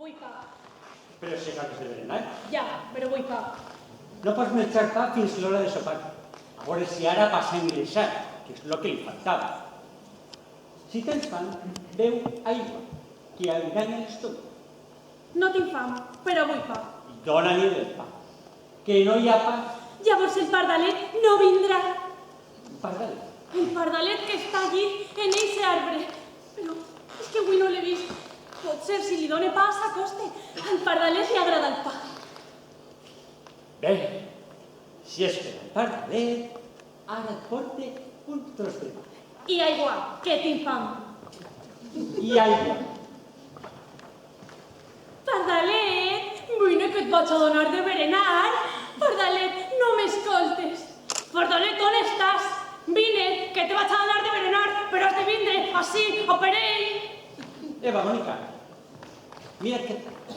Vull pa. Però si acabes de berenar. Ja, però vull pa. No pots menjar pa fins l'hora de sopar. A veure si ara passa a engreixar, que és el que li faltava. Si tens fam, beu aigua, que enganya l'estómac. No tinc fam, però vull pa. I dóna-li el pa. Que no hi ha pa. Llavors el pardalet no vindrà. Pardalet. El pardalet que està allí en eixe arbre. Però és que avui no l'he vist. Potser si li dóna pa s'acoste. Al pardalet li agrada el pa. Bé, si és per al pardalet, ara et porte un tros de pa. I aigua, que tinc fam. I aigua. Pardalet, vull que et vaig a donar de berenar. Pardalet, no m'escoltes. Pardalet, on estàs? Vine, que te vaig a donar de berenar, però has de vindre, així, a per ell. Eva, Mónica, mira què tal.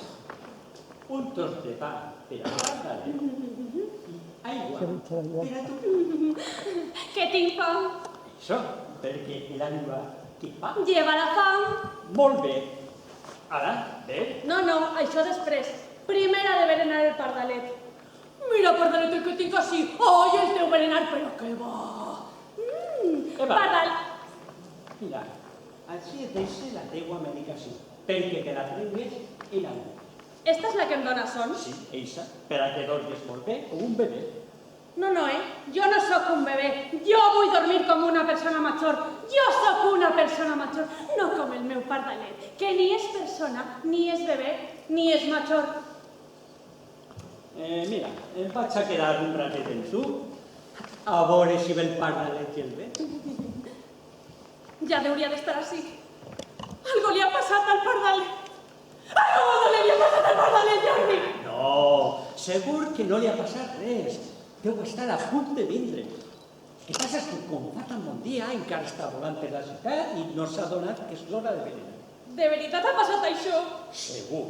Un tros de pa per al pardalet i aigua per a tu. Que tinc fam. Això, perquè l'aigua té pa. Lleva la fam. Molt bé. Ara, bé. No, això després. Primer ha de berenar el pardalet. Mira, pardalet, el que tinc així. Ai, el teu berenar, però que bo. Eva. Pardalet. Mira, així et deixa la teua medicació, perquè te la treues en aigua. Esta és la que em dóna son? Sí, eixa, per a que dormis molt bé, com un bebè. No, jo no sóc un bebè. Jo vull dormir com una persona major. Jo sóc una persona major, no com el meu pardalet, que ni és persona, ni és bebè, ni és major. Mira, em vaig a quedar un ratet amb tu, a veure si ve el pardalet i el bé. Ja hauria d'estar així. Algo li ha passat al pardalet. Algo li ha passat al pardalet, Jordi. No, segur que no li ha passat res. Deu estar a punt de vindre. El que passa és que com fa tan bon dia encara està volant per la ciutat i no s'ha donat que és l'hora de berenar. De veritat ha passat això? Segur.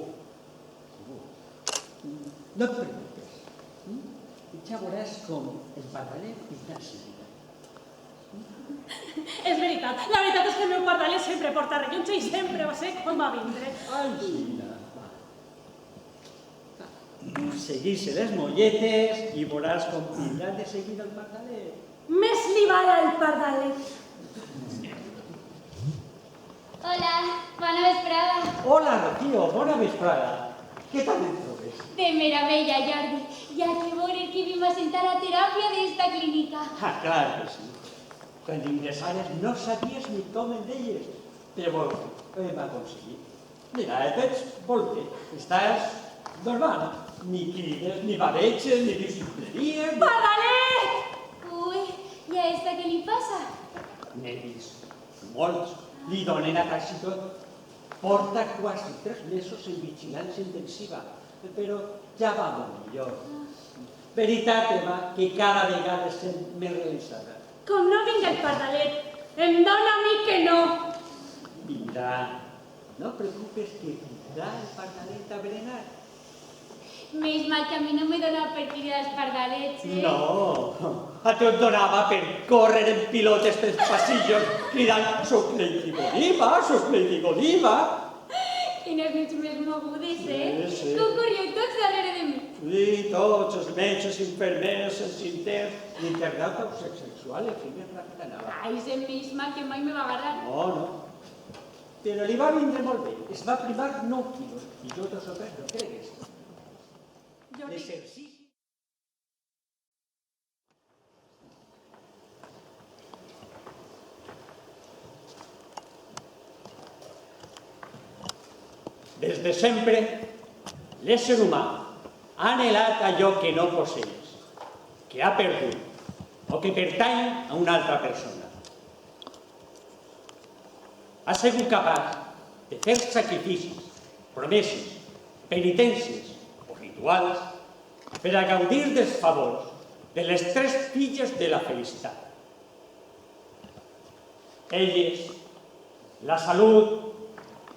No et preocupes. Ja veuràs com el pardalet vindrà seguida. És veritat. La veritat és que el meu pardalet sempre porta rellotge i sempre va ser quan va vindre. Ai, Gina, va. Seguís les molletes i veuràs com vindrà de seguida el pardalet. Més li val al pardalet. Hola, bona vesprada. Hola, Rocío, bona vesprada. Què tal et trobes? De meravella, Jordi. Ja que veure que vim a sentar a teràpia d'esta clínica. Ah, clar que sí. Quan ingressares no sabies ni com en deies, però ho hem aconseguit. Mira, et veig molt bé. Estàs normal. Ni crides, ni badeges, ni disciplineries... Pardalet! Ui, i a esta què li passa? N'he vist molts. Li donen a quasi tot. Porta quasi 3 mesos en vigilància intensiva, però ja va molt millor. Veritat, Eva, que cada vegada es sent més realitzada. Com no vinga el pardalet, em dóna a mi que no. Vindrà. No et preocupes que vindrà el pardalet a berenar. Més mal que a mi no me dona per cridar els pardalets, eh? No, a tu et donava per córrer en pilotes pels passillos cridant «Soc Lady Godiva, soc Lady Godiva». Quines nits més mogudes, eh? Sí. Que corrieu tots darrere de mi. Sí, tots els metges, infermeres, els inters, l'internauta sexual, el primer ràpid anava. Ai, se misma que mai me va agarrar. No. Però li va vindre molt bé. Es va primar 9 quilos. I jo t'ho sorprès, no cregues. Jordi, L'exercici... Des de sempre, l'ésser humà ha anhelat allò que no posseeix, que ha perdut o que pertany a una altra persona. Ha sigut capaç de fer sacrificis, promeses, penitències o rituals per a gaudir dels favors de les 3 filles de la felicitat. Elles, la salut,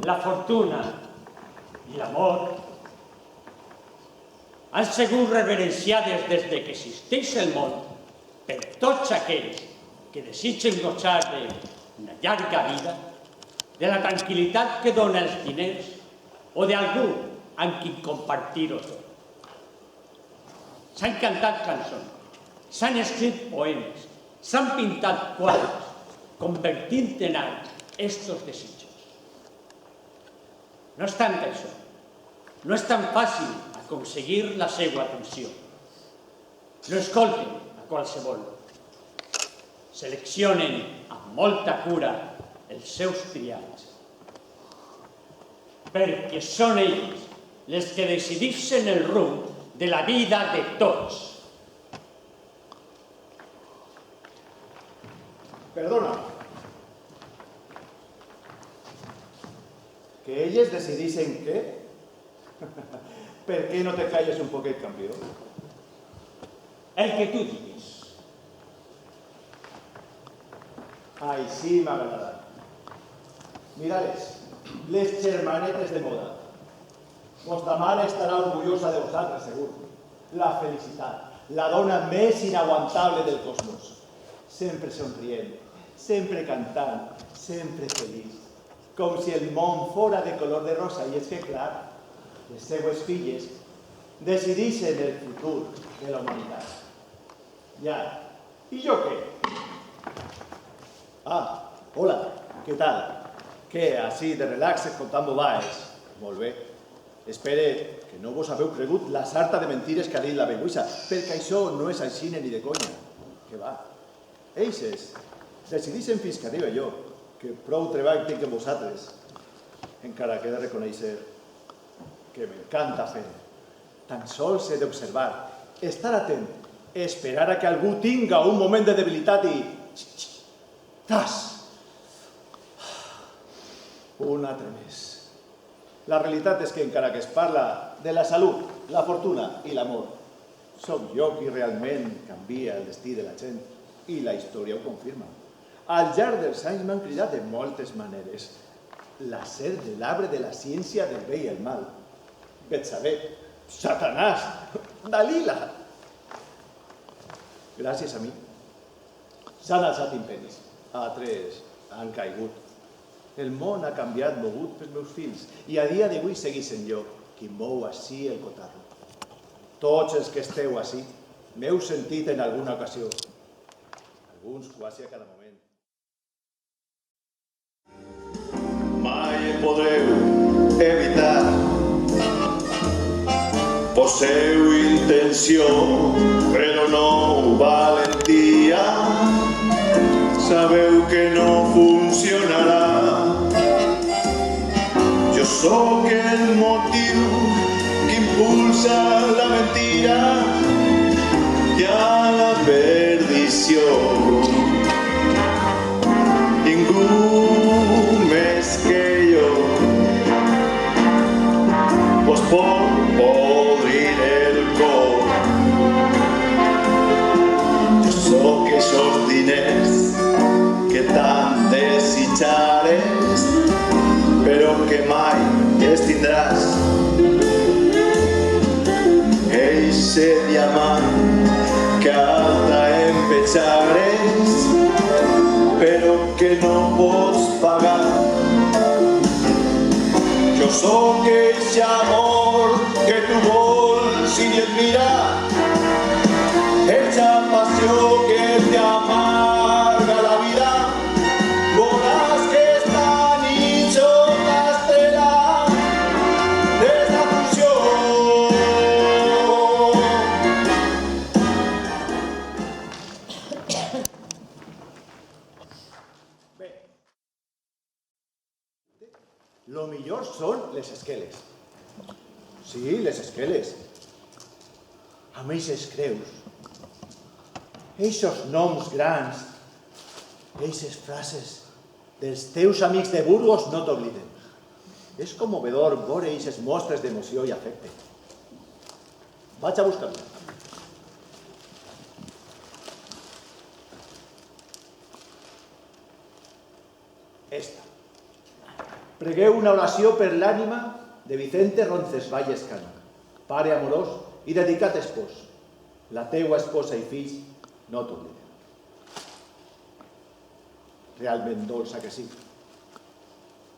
la fortuna i l'amor, han sigut reverenciades des que existeix el món per tots aquells que desitgen gozar d'una llarga vida, de la tranquil·litat que dona els diners o d'algú amb qui compartir-ho tot. S'han cantat cançons, s'han escrit poemes, s'han pintat quadres, convertint en art estos desitjos. No obstant això, no és tan fàcil aconseguir la seva atenció. No escolten a qualsevol. Seleccionen amb molta cura els seus triats, perquè són ells les que decidixen el rumb de la vida de tots. Perdona. ¿Que ellos decidisen qué? ¿Per qué no te calles un poquet, campió? El que tu diguis. Ai, sí, m'agrada. Les germanetes de moda. Vostra mare estarà orgullosa de vosaltres, segur. La felicitat, la dona més inaguantable del cosmos. Sempre somrient, sempre cantant, sempre feliç. Com si el món fora de color de rosa. I és que, clar, les seues filles decidixen el futur de la humanitat. Ja, i jo què? Ah, hola, què tal? Què, així de relax, escoltant bobaes? Molt bé. Espere que no vos haveu cregut la sarta de mentires que ha dit la Beguisa, perquè això no és així ni de conya. Què va? Eixes, decidixen fins que arriba jo, que prou treball tinc amb vosaltres. Encara que he de reconèixer que m'encanta fer. Tan sols he d'observar, estar atent, esperar a que algú tinga un moment de debilitat i... Tas! Un altre més. La realitat és que encara que es parla de la salut, la fortuna i l'amor, sóc jo qui realment canvia el destí de la gent i la història ho confirma. Al llarg dels anys m'han cridat de moltes maneres. L'acer de l'arbre de la ciència del bé i el mal. Betsabé, Satanàs, Dalila. Gràcies a mi s'han alçat imperis, altres han caigut. El món ha canviat mogut pels meus fills i a dia d'avui segueix sent jo qui mou així el cotarro. Tots els que esteu així m'heu sentit en alguna ocasió, alguns quasi a cada moment. Mai podreu evitar poseu intenció, però no valentia. Sabeu que no funcionarà. Jo sóc el motiu que impulsa la mentira i a la perdició. Ningú més que jo vos pot podrir el cor. Jo sóc esos diners que tant desitjares, però que mai els tindràs. Eixe diamant que alta empetxares, però que no pots pagar. Jo sóc eixe amor que tu vols i et mira, eixa passió que t'amarga la vida. Veuràs que esta nit sóc l'estrella d'esta funció. Bé, lo millor són les esqueles. Sí, les esqueles. Amb eixes creus, eixos noms grans, eixes frases dels teus amics de Burgos no t'obliden. És commovedor veure eixes mostres d'emoció i afecte. Vaig a buscar-lo. Esta. Pregueu una oració per l'ànima de Vicente Roncesvalles Cano, pare amorós i dedicat espòs. La teua esposa i fills no t'obliden. Realment dolça que sí.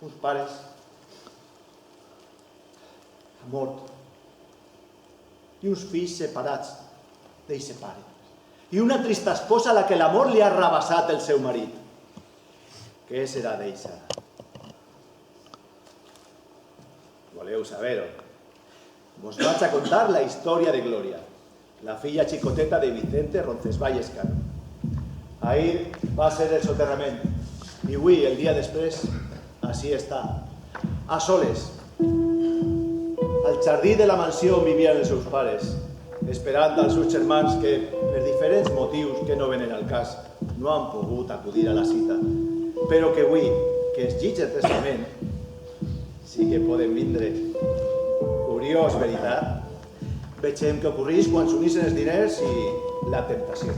Uns pares mort. I uns fills separats d'eixe pare. I una trista esposa a la que l'amor li ha arrabassat el seu marit. Què serà d'eixa? Voleu saber-ho? Vos vaig a contar la història de Glòria, la filla xicoteta de Vicente Roncesvalles Cano. Ahir va ser el soterrament i avui, el dia després, així està, a soles. Al jardí de la mansió on vivien els seus pares, esperant als seus germans que, per diferents motius que no venen al cas, no han pogut acudir a la cita, però que avui, que es llitja el testament, sí que poden vindre. Curiós, veritat? Vegem què ocorreix quan s'uneixen els diners i la temptació.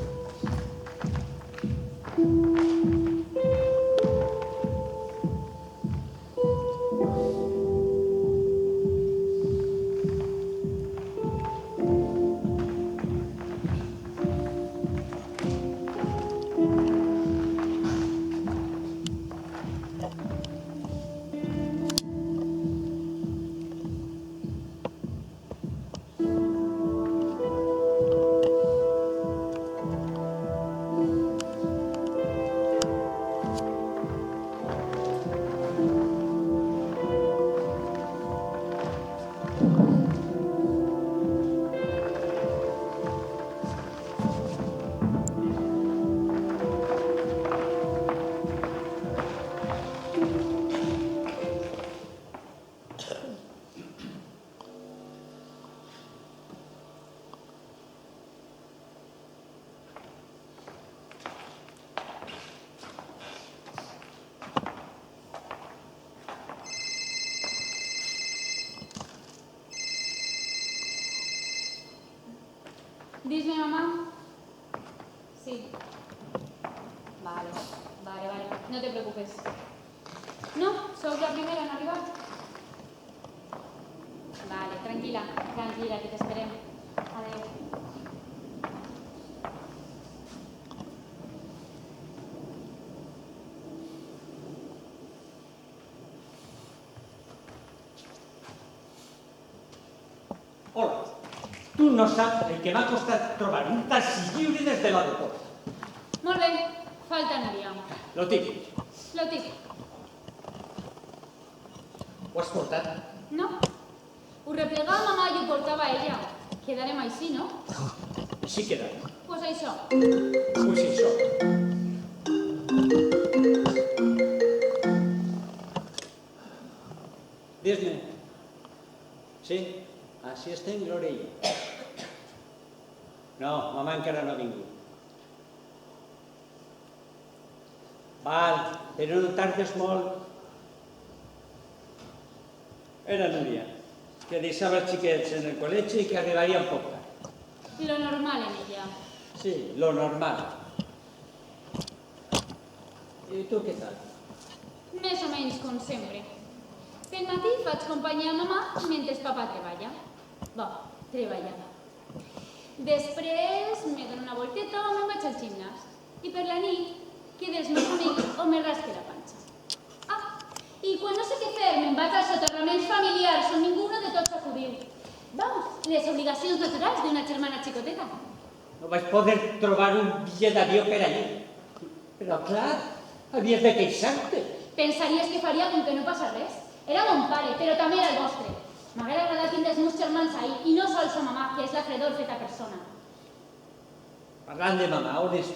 Dime, mamá. Sí. Vale, vale, vale. No te preocupes. No, sos la primera en arribar. Vale, tranquila, tranquila, que te esperem. Adeu. Hola. Tu no saps el que m'ha costat trobar un taxi lliure des de l'aeroport. Molt bé, faltaria. Lo típic. Lo típic. Ho has portat? No. Ho replegava mamà i ho portava ella. Quedarem així, no? Així queda. Pues això. Pues això. Dis-me. Sí? Així estem, Glòria i jo. No, mamà encara no ha vingut. Val, però no tardes molt. Era Núria, que deixava els xiquets en el col·legi i que arribaria un poc tard. Lo normal en ella. Sí, lo normal. I tu què tal? Més o menys com sempre. Pel matí faig companyia a mamà mentre papa treballa. Treballava. Després me dono una volteta o me'n vaig al gimnàs. I per la nit quedo els meus amics o me rasque la panxa. I quan no sé què fer me'n vaig als soterraments familiars on ningú de tots acudiu. Vamos, les obligacions naturals d'una germana xicoteta. No vaig poder trobar un bitllet d'avió per allí. Però clar, havies de queixar-te. Pensaries que faria com que no passa res. Era mon pare, però també era el vostre. M'haguera agradat tindre els meus germans ahir, i no sols a mamà, que és la fredor feta persona. Parlant de mamà, on és?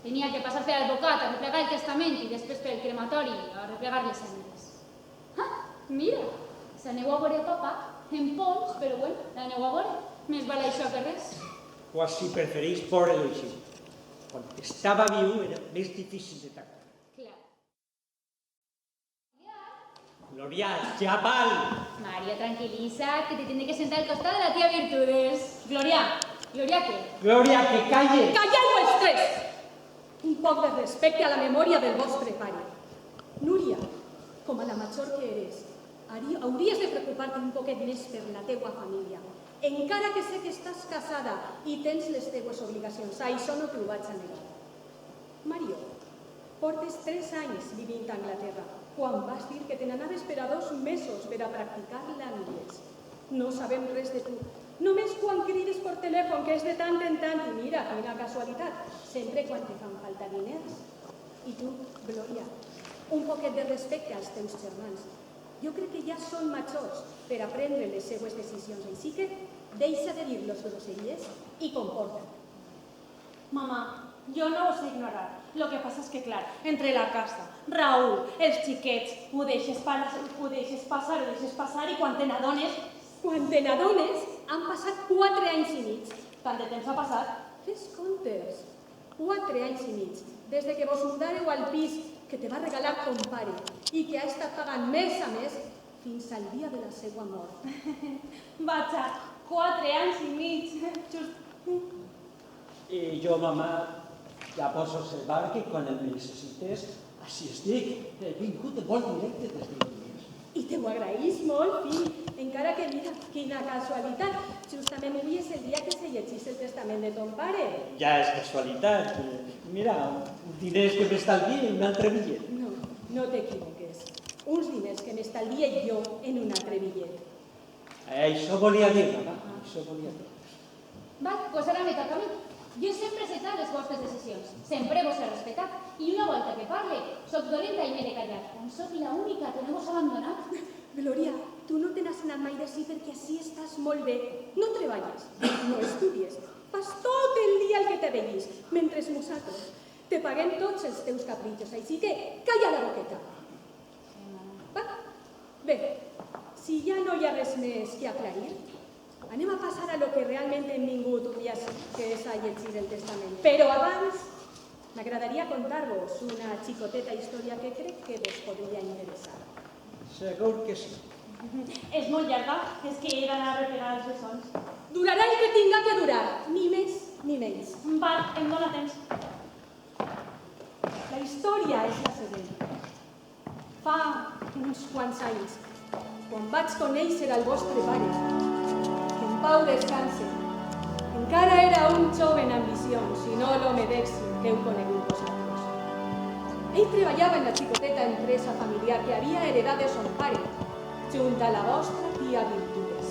Tenia que passar per l'advocat a replegar el testament i després per el crematori a replegar les cendres. Mira, s'aneu a veure papa, en pols, però bueno, l'aneu a veure. Més val això que res. Quasi preferís veure-lo així. Quan estava viu era més difícil de tractar. Clar. Glòria, chaval! Mario, tranquiliza, que te tiene que sentar al costado de la tía Virtudes. Gloria, ¿Gloria qué? Glòria, que calle! Calleu els tres! Un poc de respecte a la memòria del vostre pare. Núria, com a la major que eres, hauries de preocupar-te un poquet més per la teua família. Encara que sé que estàs casada i tens les teues obligacions, això no t'ho vaig a negar. Mario, portes 3 anys vivint a Anglaterra, quan vas dir que te n'anaves per a 2 mesos per a practicar l'anglès. No sabem res de tu. Només quan crides per telèfon, que és de tant en tant, i mira, quina casualitat, sempre quan te fan falta diners. I tu, Glòria, un poquet de respecte als teus germans. Jo crec que ja són majors per a prendre les seues decisions, així que deixa de dir-los grosseries i comporta't. Mamà, jo no ho sé ignorar. Lo que passa és que, clar, entre la casa, Raül, els xiquets, ho deixes passar i quan te n'adones... Quan te n'adones, han passat 4 anys i mig. Tant de temps ha passat. Fes comptes. 4 anys i mig, des de que vos mudareu al pis que te va regalar ton pare i que ha estat pagant mes a mes fins al dia de la seva mort. Vaja, 4 anys i mig. I jo, mamà, ja pots observar que quan em necessites, així estic. He vingut de molt directe des de dies. I te ho agraïs molt, fill, encara que mira, quina casualitat. Justament avui és el dia que se llegís el testament de ton pare. Ja és casualitat. Mira, diners que m'estalvié un altre bitllet. No, no t'equivoques. Uns diners que m'estalvié jo en un altre bitllet. Això volia dir, mamà, això volia dir. Va, doncs ara me toca a mi. Jo sempre he acceptat les vostres decisions, sempre vos he respetat, i una volta que parle, soc dolenta i m'he de callar, on soc l'única que no vos ha abandonat. Glòria, tu no te n'has anat mai d'ací perquè així estàs molt bé. No treballes, no estudies, fas tot el dia el que te veguis, mentre nosaltres te paguem tots els teus capritxos, així que calla la boqueta. Va? Bé, si ja no hi ha res més que aclarir, anem a passar a lo que realment hem vingut un dia, que és a llegir el testament. Però abans, m'agradaria contar-vos una xicoteta història que crec que vos podria interessar. Segur que sí. És molt llarga, és que he d'anar a repegar els bessons. Durarà el que tinga que durar, ni més ni menys. Va, em dóna temps. La història és la següent. Fa uns quants anys, quan vaig conèixer el vostre pare, que en pau descanse, encara era un jove en ambicions i no l'home d'èxit que heu conegut vosaltres. Ell treballava en la xicoteta empresa familiar que havia heredat de son pare, junt a la vostra tia Virtudes.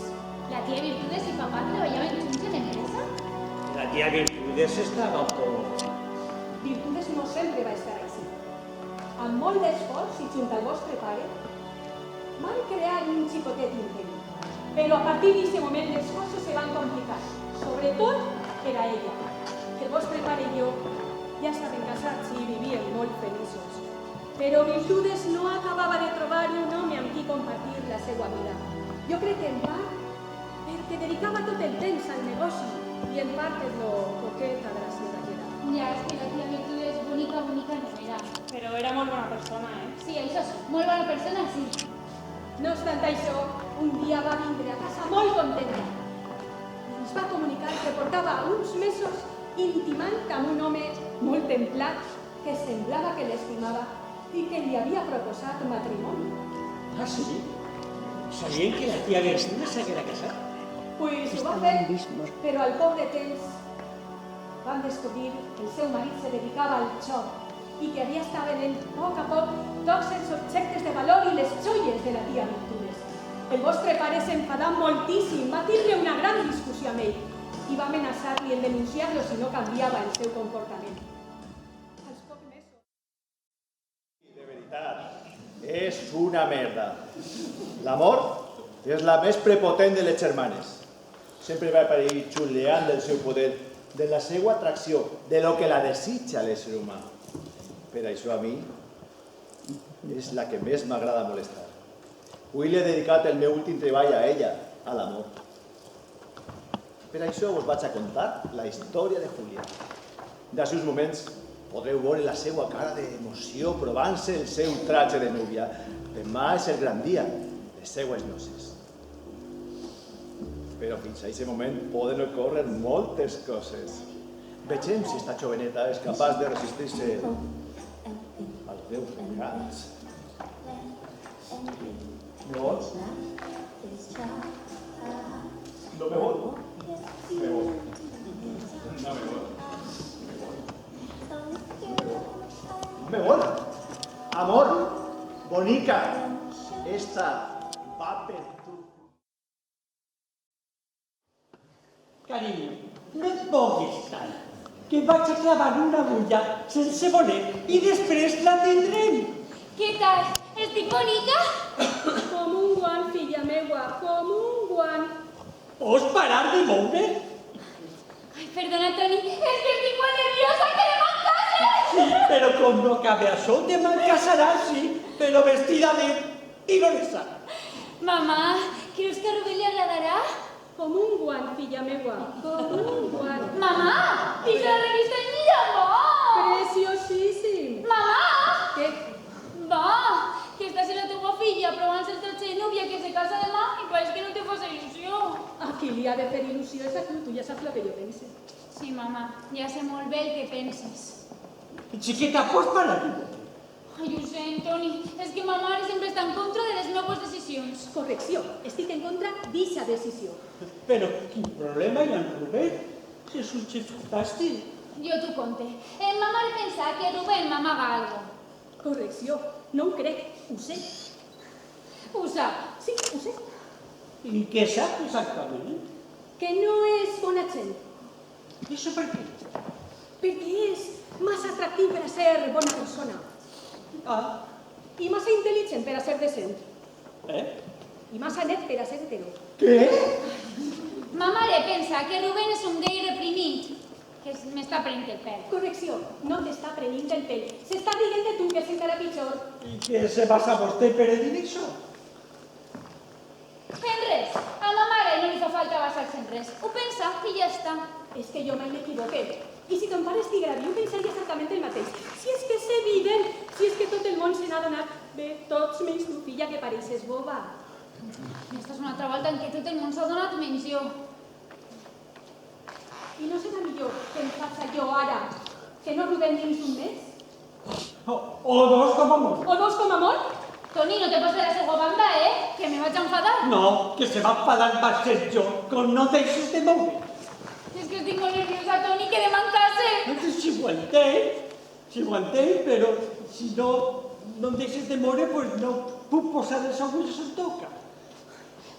La tia Virtudes i papà treballaven junts en empresa? La tia Virtudes estava un poc... Virtudes no sempre va estar així. Amb molt d'esforç i junt al vostre pare, van crear un xicotet interí. Però a partir d'aquest moment les coses se van complicar, sobretot per a ella, que el vostre pare i jo ja estaven casats i vivíem molt feliços. Però Virtudes no acabava de trobar un home amb qui compartir la seva vida. Jo crec que en part perquè dedicava tot el temps al negoci i en part per lo coqueta de la seva llet. Ja, és que la tia Virtudes bonica no era. Però era molt bona persona, Sí, això és, molt bona persona, sí. No obstant això, un dia va vindre a casa molt contenta. Ens va comunicar que portava uns mesos intimant amb un home molt templat que semblava que l'estimava i que li havia proposat matrimoni. Ah, sí? Sabien que la tia Virtudes s'haguera casat? Pues ho va fer, però al poc de temps van descobrir que el seu marit se dedicava al joc i que havia estat venent a poc tots els objectes de valor i les joies de la tia Virtudes. El vostre pare s'enfadà moltíssim, va tindre una gran discussió amb ell i va amenaçar-li en denunciar-lo si no canviava el seu comportament. Als pocs mesos... De veritat, és una merda. L'amor és la més prepotent de les germanes. Sempre va per ahí xuleant del seu poder, de la seva atracció, de lo que la desitja l'ésser humà. Per això a mi és la que més m'agrada molestar. Avui l'he dedicat el meu últim treball a ella, a l'amor. Per això us vaig a contar la història de Júlia. D'ací uns moments podreu veure la seva cara d'emoció provant-se el seu tratge de núvia. Demà és el gran dia, les seues noces. Però fins a aquest moment poden ocórrer moltes coses. Vegem si esta joveneta és capaç de resistir-se als meus regals. Me vols? No me vol? Me vol. No me vol. Me vol. Amor, bonica, esta va per Carinyo, no et moguis tant, que vaig a clavar una agulla sense voler i després la tindrem. Què tal? Estic bonica? Com un guant, filla meua, com un guant. Vols parar de moure? Ai, perdona, Toni, és que estic molt nerviosa, que demà em case! Sí, però com no acabe això, demà em casaràs, sí, però vestida de tigresa. Mamà, creus que a Rubén li agradarà? Com un guant, filla meua, com un guant. Mamà, dice la revista El Miramar! Preciosíssim. Mamà! Què? Va, que estàs en la teua filla provant el tratge de núvia que se casa demà i pareix que no te fas il·lusió. A qui li ha de fer il·lusió és a tu ja saps el que jo pense. Sí, mamà, ja sé molt bé el que penses. Chiqueta, pots parar de moure? Ai, ho sento, Toni, és que ma mare sempre està en contra de les meves decisions. Correcció, estic en contra d'eixa decisió. Però quin problema hi ha en Rubén? Si és un xef fantàstic. Jo t'ho conte. Ma mare pensa que Rubén m'amaga algo. Correcció, no ho crec, ho sé. Ho sap. Sí, ho sé. I què sap exactament? Que no és bona gent, I això per què? perquè és massa atractiu per a ser bona persona Ah, i massa intel·ligent per a ser decent i massa net per a ser hetero. què? Ma mare pensa que Rubén és un gay reprimit, que m'està prenent el pèl. Correcció, no t'està prenint el pèl. S'està rient de tu, que és encara pitjor. I què se basa vostè per a dir això? En res, a ma mare no li fa falta basar-se en res. Ho pensa i ja està. És que jo mai m'equivoqué. I si ton pare estiguera viu, pensaria exactament el mateix. Si és que és evident, si és que tot el món se n'ha donat bé, tots menys tu, filla, que pareixes boba. Aquesta és una altra volta en què tot el món s'ha donat menys jo. I no serà millor que em faci jo ara, que no Rubén dins un mes? O dos com a molt. O dos com a molt? Toni, no te poses la seva banda, que me vaig enfadar. No, que se va enfadar va ser jo, com no deixes de moure. És que estic molt nerviosa, Toni, que demà em case. Si ho entenc, però si no em deixes de moure, pues no puc posar les agulles on toca.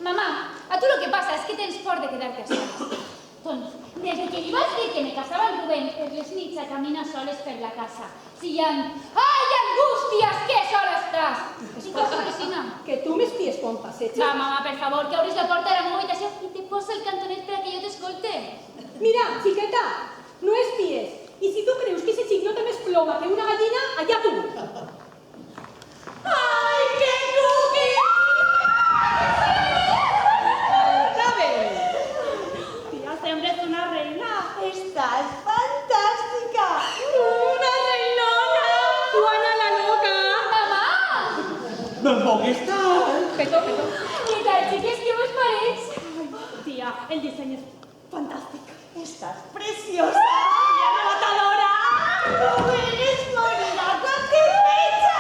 Mamà, a tu lo que passa és que tens por de quedar-te a soles. Doncs, des que li vaig dir que me casava amb Rubén, per les nits a caminar soles per la casa, sillant, ai, angústies, que sola estàs! I cosa vecina. Que tu m'espies quan passeges. Va, mamà, per favor, que obris la porta de la meva habitació i te posa el cantonet per a que jo t'escolte. Mira, xiqueta, no espies. I si tu creus que ese xic no té més ploma que una gallina, allà tu. Ai, que cuqui! Tía, siempre es una reina. Estás fantástica. ¡Una reinona! Juana la loca! Mamà! No em moguis tant. Petó, petó. Què tal, xiques, què vos pareix? Tía, el diseño es fantástico. Estás preciosa. ¡Y arrebatadora! Rubén es morenaco, qué fecha.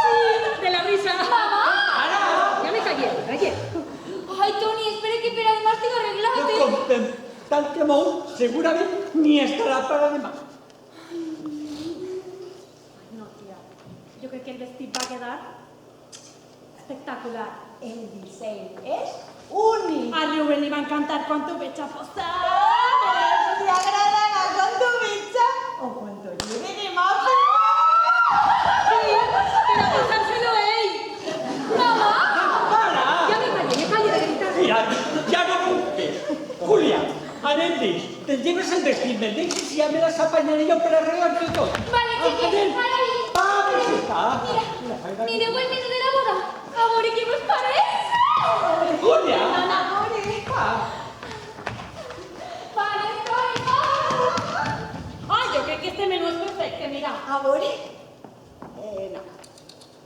Sí, de la risa. Mamà! Ja me callé, callé. Ai, Toni, espera que per además t'ho arreglat, Com tant que mou, segurament ni estarà per a demà. No, tía, yo creo que el vestido va a quedar espectacular. El diseño es único. A Rubén le va a encantar con tu pecha posada. ¿Te agradará con tu bicha o cuando llegue de más? Pero pasárselo a él. Mamà! Para! Ja me callé de veritat. Mira, ja no puc més. Julia, anem dins. Te'n lleves el vestit, me'l deixes i ja me les apanyaré jo per arreglar-te tot. Vale, xiques, Anem. ara vi. Vamos, està. Mireu el menú de la boda. A veure què vos pareix. Julia! Vale, Toni, va. Ay, yo creo que este menú es perfecto, mira. A veure? No.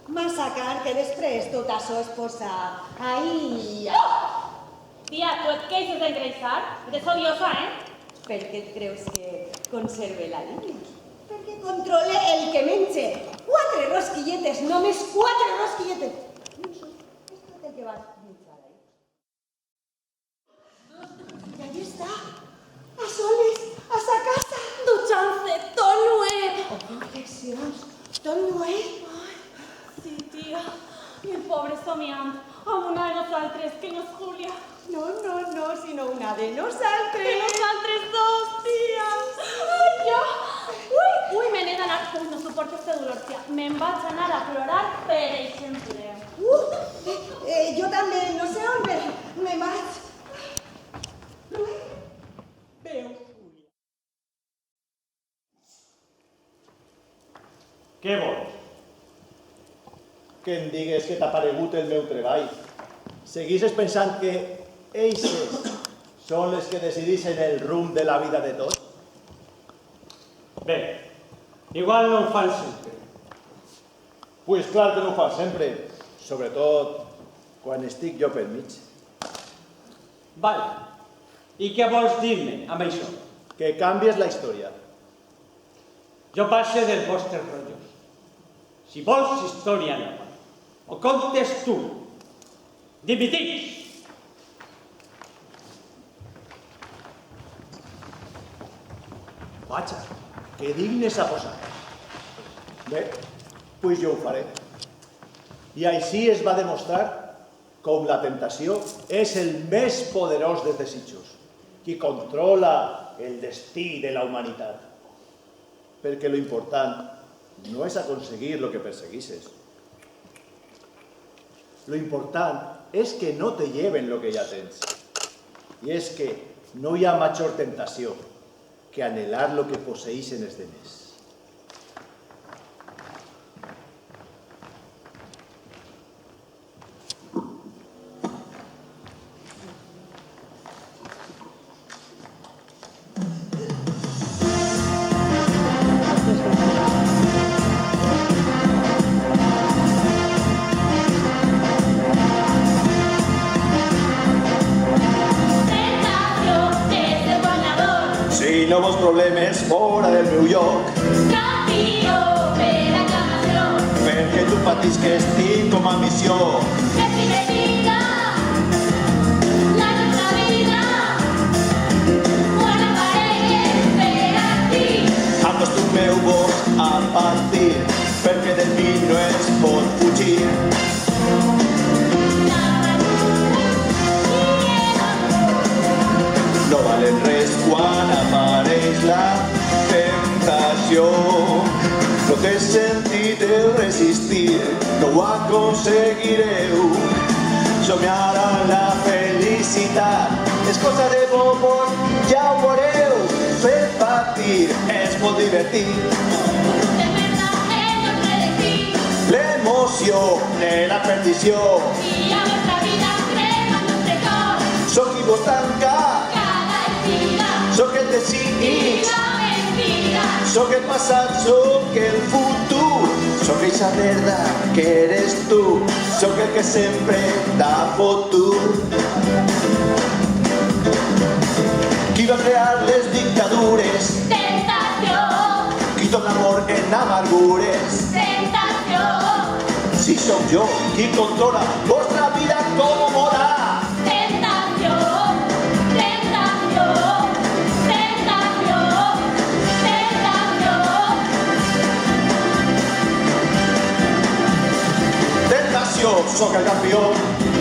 Massacar que després tot això es posa ahí. Tía, ¿tú es que dices de engreixar? Eres odiosa, ¿eh? Per què et creus que conserve la línia? Perquè controle el que menja. 4 rosquilletes, només 4 rosquilletes. Això és tot el que vas menjar ahí. I allí està, a soles, a sa casa. Ducharse, todo nuevo. Oh, confeccions, tot nuevo. Sí, tía. Y el pobre somiant. A una de nosotras que no es Julia. No, si sinó una de Que nosaltres. nosaltres dos, tia. Ai, jo. Ui, me n'he d'anar. Ui, no suporto este dolor, tia. Me'n vaig anar a plorar, per exemple. Jo també, no sé on me vaig. Veu, Júlia. Què vols? Que em digues que t'ha paregut el meu treball. Seguixes pensant que eixes són les que decidixen el rumb de la vida de tots? Bé, igual no ho fan sempre. Pues clar que no ho fa sempre, sobretot quan estic jo pel mig. Val. I què vols dir-me amb això? Que canvies la història. Jo passe dels vostres rotllos. Si vols història nova, o contes tu. Dimitix! Vaja, que dignes a posar. Bé, pues jo ho faré. I així es va demostrar com la tentació és el més poderós dels desitjos, qui controla el destí de la humanitat. Perquè lo important no és aconseguir lo que perseguisses. Lo important és que no te lleven lo que ja tens. I és que no hi ha major tentació que anhelar lo que posseixen els demés. Si no vols problemes fora del meu lloc, perquè tu patís que estic com a missió. Acostumeu-vos a partir, perquè de mi no es pot fugir. No valen res quan apareix la tentació. No té sentit el resistir, no ho aconseguireu. Somiar amb la felicitat és cosa de bobos, ja ho veureu. Fer patir és molt divertit. L'emoció de la perdició. Sóc qui vos tanca. Sóc el desig, sóc el passat, sóc el futur, sóc eixa merda que eres tu, sóc el que sempre t'ha fotut. Qui va crear les dictadures? Tentació, Qui torna l'amor en amargures? tentació, Si sóc jo qui controla vostra vida còmoda. tentació, tentació, tentació, tentació. Tentació, sóc el campió,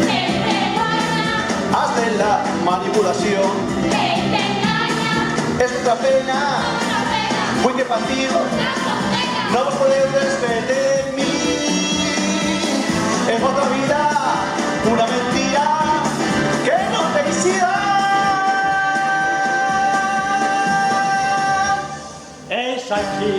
Sempre guanya, has de la manipulació. ell t'enganya, És una pena, una pena, vull que patiu. una condena. No vos podeu desfer de mi. És otra vida, una mentira que no felicidad. És aquí